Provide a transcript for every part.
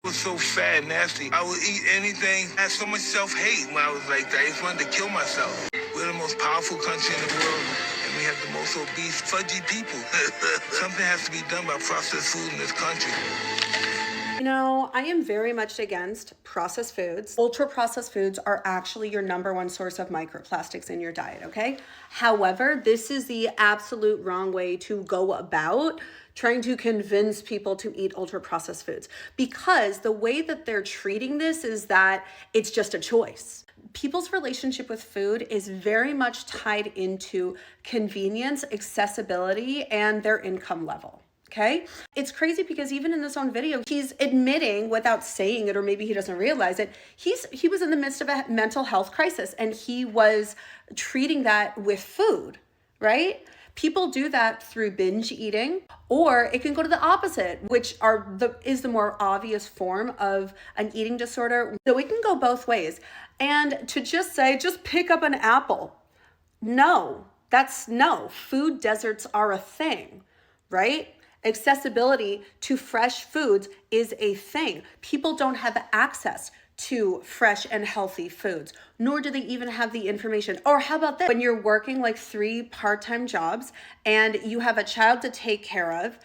was so fat and nasty. I would eat anything. I had so much self-hate when I was like that. I just wanted to kill myself. We're the most powerful country in the world, and we have the most obese, fudgy people. Something has to be done about processed food in this country. I am very much against processed foods. Ultra processed foods are actually your number one source of microplastics in your diet, okay? However, this is the absolute wrong way to go about trying to convince people to eat ultra processed foods, because the way that they're treating this is that it's just a choice. People's relationship with food is very much tied into convenience, accessibility, and their income level. Okay. It's crazy because even in this own video, he's admitting without saying it, or maybe he doesn't realize it. He was in the midst of a mental health crisis, and he was treating that with food, right? People do that through binge eating, or it can go to the opposite, which is the more obvious form of an eating disorder. So it can go both ways. And to just say, just pick up an apple. No, food deserts are a thing, right? Accessibility to fresh foods is a thing. People don't have access to fresh and healthy foods, nor do they even have the information. Or how about this? When you're working like 3 part-time jobs and you have a child to take care of,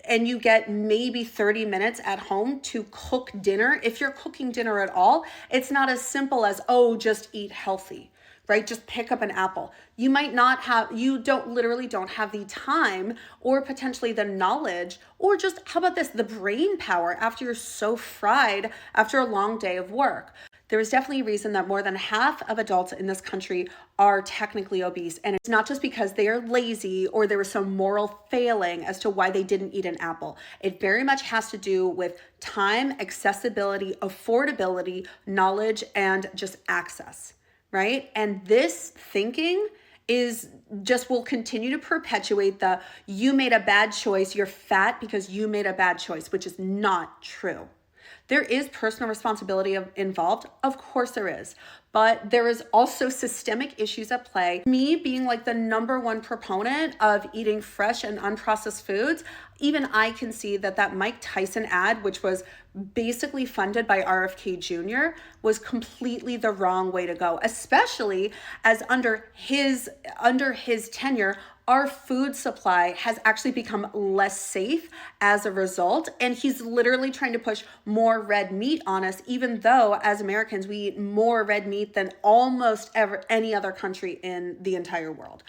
and you get maybe 30 minutes at home to cook dinner. If you're cooking dinner at all, it's not as simple as, oh, just eat healthy, right? Just pick up an apple. You literally don't have the time or potentially the knowledge, or just, how about this, the brain power after you're so fried after a long day of work. There is definitely a reason that more than half of adults in this country are technically obese. And it's not just because they are lazy or there was some moral failing as to why they didn't eat an apple. It very much has to do with time, accessibility, affordability, knowledge, and just access, right? And this thinking will continue to perpetuate the, you made a bad choice, you're fat because you made a bad choice, which is not true. There is personal responsibility involved. Of course there is. But there is also systemic issues at play. Me being like the number one proponent of eating fresh and unprocessed foods, even I can see that Mike Tyson ad, which was basically funded by RFK Jr., was completely the wrong way to go, especially as under his tenure, our food supply has actually become less safe as a result. And he's literally trying to push more red meat on us, even though as Americans, we eat more red meat than almost any other country in the entire world.